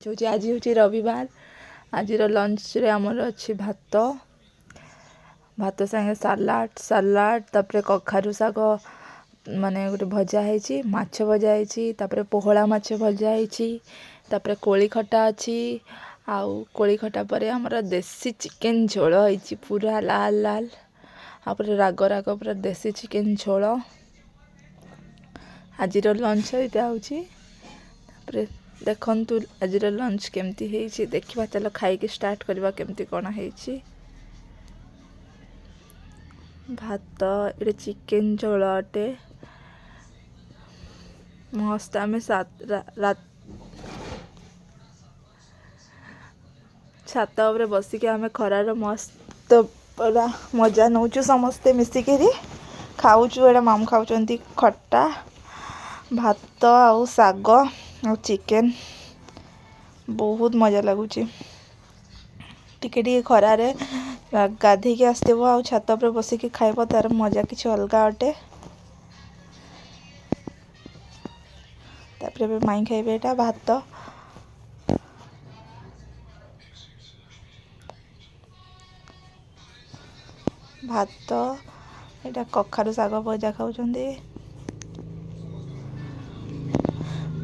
आज हूँ रविवार। आज लंच रे आमर अच्छी भात भात संगे सलाड तापर कखारु शाग माने गोटे भजा है माछ भजा है पोहला माछ भजा है कोली खटा अच्छी आउ कोली खटा पर आमर देसी चिकेन झोल है पूरा लाल लाल आप राग राग पूरा देसी चिकेन झोल। आज लंच यहाँ हूँ देखु आज लंच केमती है देखा चलो खाई स्टार्ट करवा केमती कौन है भात ये चिकेन झोल अटे मस्त आम छात उपर बसिक आम खरार मस्त पूरा मजा नौ समस्ते मिसिक खाऊचु। एटा मामू खाऊं खट्टा भात आउ साग आ चिकेन बहुत मजा लगुच टिके खरारे गाधे के आसव आ छात पर बसिक खाइब तार मजा किसी अलग अटे। तापर माई खाइबे एटा भात भात एटा कखारु शाग भजा खाऊं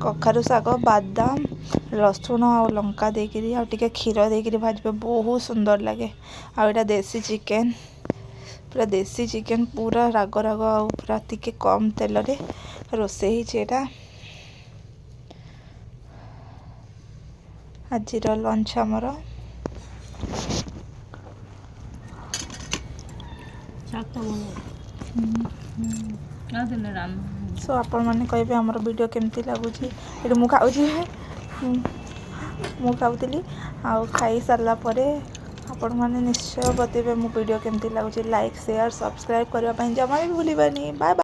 कखारु शाग बादाम रसुण आ लंका देकरी आ टिके क्षीर देकरी भाजबे बहुत सुंदर लगे। आ एटा देसी चिकेन पूरा देसी चिकेन पूरा राग राग आ पूरा टिके कम तेल रे रोसे ही आज लंच आमर सो आपण मैंने कहे आमर वीडियो केमती लगुच ये मुझे खाऊली आउ खाई सारा पर आपण मैंने निश्चय बतेबे मो वीडियो केमती लगुच लाइक शेयर सब्सक्राइब करने जमा भी भूलबानी। Bye bye.